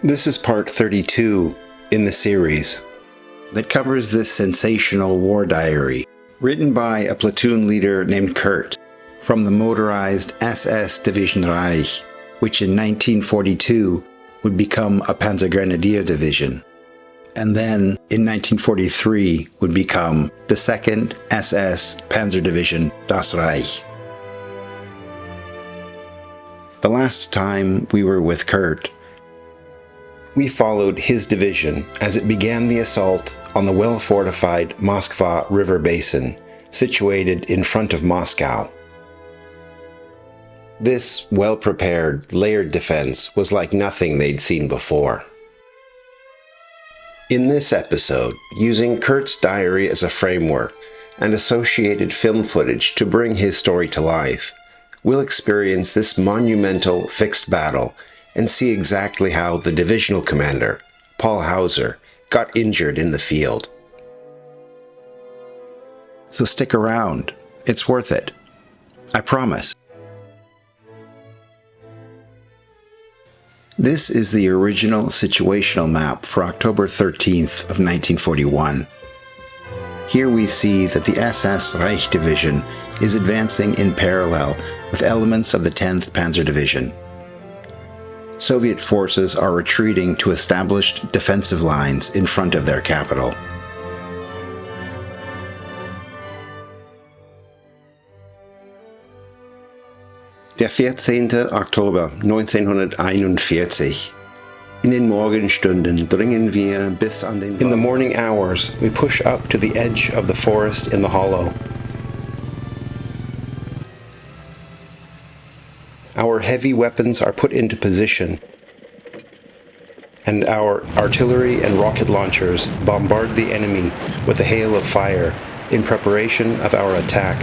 This is part 32 in the series that covers this sensational war diary written by a platoon leader named Kurt from the motorized SS Division Reich, which in 1942 would become a Panzergrenadier division, and then in 1943 would become the 2nd SS Panzer Division Das Reich. The last time we were with Kurt, we followed his division as it began the assault on the well-fortified Moskva River Basin, situated in front of Moscow. This well-prepared, layered defense was like nothing they'd seen before. In this episode, using Kurt's diary as a framework and associated film footage to bring his story to life, we'll experience this monumental fixed battle and see exactly how the divisional commander, Papa Hauser, got injured in the field. So stick around. It's worth it. I promise. This is the original situational map for October 13th of 1941. Here we see that the SS Reich Division is advancing in parallel with elements of the 10th Panzer Division. Soviet forces are retreating to established defensive lines in front of their capital. Der 14. Oktober 1941. In den Morgenstunden dringen wir bis an den... In the morning hours, we push up to the edge of the forest in the hollow. Our heavy weapons are put into position, and our artillery and rocket launchers bombard the enemy with a hail of fire in preparation of our attack.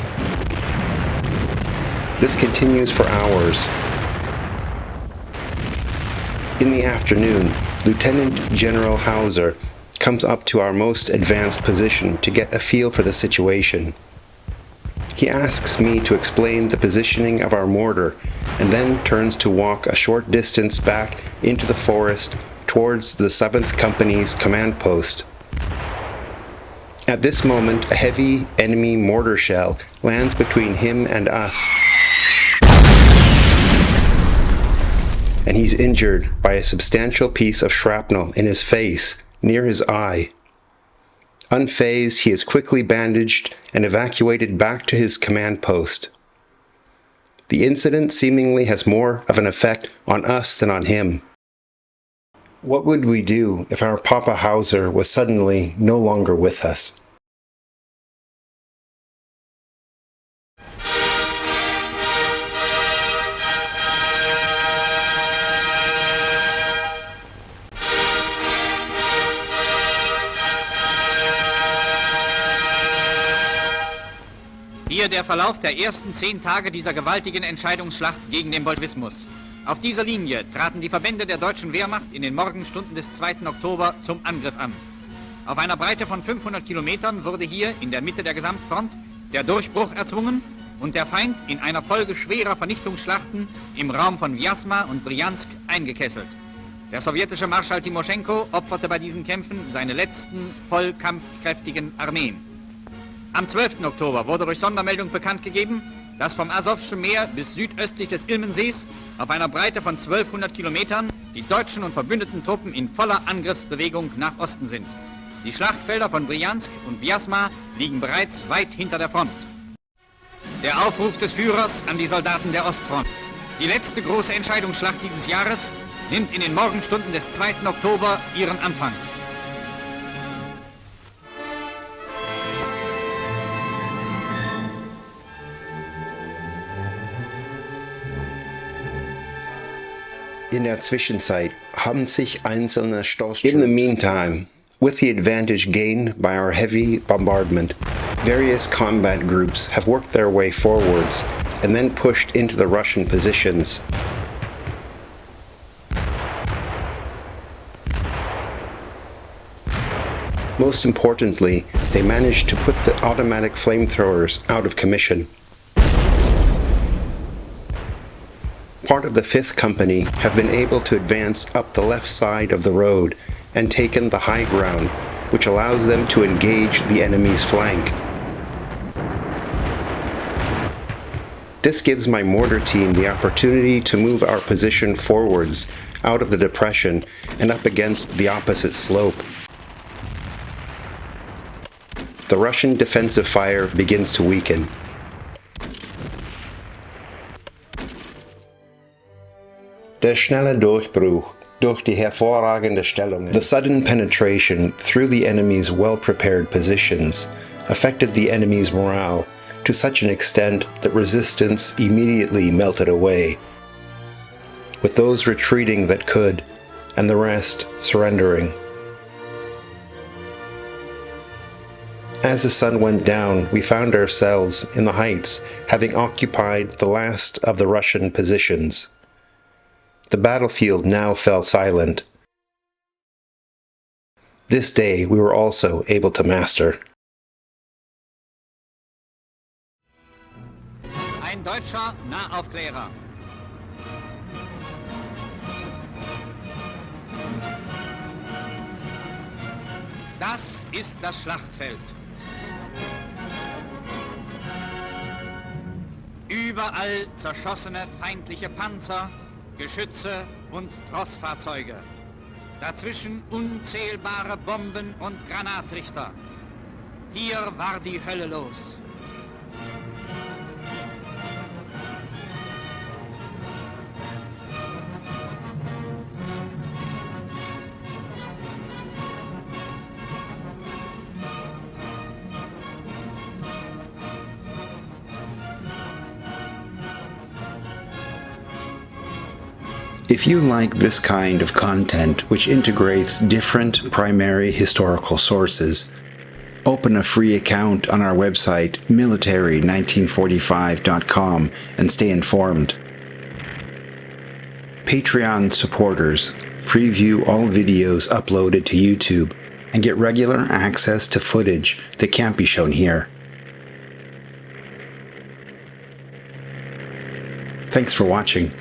This continues for hours. In the afternoon, Lieutenant General Hausser comes up to our most advanced position to get a feel for the situation. He asks me to explain the positioning of our mortar and then turns to walk a short distance back into the forest towards the 7th Company's command post. At this moment, a heavy enemy mortar shell lands between him and us, and he's injured by a substantial piece of shrapnel in his face, near his eye. Unfazed, he is quickly bandaged and evacuated back to his command post. The incident seemingly has more of an effect on us than on him. What would we do if our Papa Hauser was suddenly no longer with us? Hier der Verlauf der ersten 10 Tage dieser gewaltigen Entscheidungsschlacht gegen den Bolschewismus. Auf dieser Linie traten die Verbände der deutschen Wehrmacht in den Morgenstunden des 2. Oktober zum Angriff an. Auf einer Breite von 500 Kilometern wurde hier in der Mitte der Gesamtfront der Durchbruch erzwungen und der Feind in einer Folge schwerer Vernichtungsschlachten im Raum von Wyazma und Bryansk eingekesselt. Der sowjetische Marschall Timoschenko opferte bei diesen Kämpfen seine letzten voll kampfkräftigen Armeen. Am 12. Oktober wurde durch Sondermeldung bekannt gegeben, dass vom Asowschen Meer bis südöstlich des Ilmensees auf einer Breite von 1200 Kilometern die deutschen und verbündeten Truppen in voller Angriffsbewegung nach Osten sind. Die Schlachtfelder von Bryansk und Wyazma liegen bereits weit hinter der Front. Der Aufruf des Führers an die Soldaten der Ostfront. Die letzte große Entscheidungsschlacht dieses Jahres nimmt in den Morgenstunden des 2. Oktober ihren Anfang. In der Zwischenzeit haben sich einzelne Stoßtrupps. In the meantime, with the advantage gained by our heavy bombardment, various combat groups have worked their way forwards and then pushed into the Russian positions. Most importantly, they managed to put the automatic flamethrowers out of commission. Part part of the 5th Company have been able to advance up the left side of the road and taken the high ground, which allows them to engage the enemy's flank. This gives my mortar team the opportunity to move our position forwards, out of the depression, and up against the opposite slope. The Russian defensive fire begins to weaken. Der schnelle Durchbruch durch die hervorragende Stellung. The sudden penetration through the enemy's well-prepared positions affected the enemy's morale to such an extent that resistance immediately melted away, with those retreating that could, and the rest surrendering. As the sun went down, we found ourselves in the heights, having occupied the last of the Russian positions. The battlefield now fell silent. This day we were also able to master. Ein deutscher Nahaufklärer. Das ist das Schlachtfeld. Überall zerschossene feindliche Panzer, Geschütze und Trossfahrzeuge. Dazwischen unzählbare Bomben und Granatrichter. Hier war die Hölle los. If you like this kind of content, which integrates different primary historical sources, open a free account on our website military1945.com and stay informed. Patreon supporters preview all videos uploaded to YouTube and get regular access to footage that can't be shown here. Thanks for watching.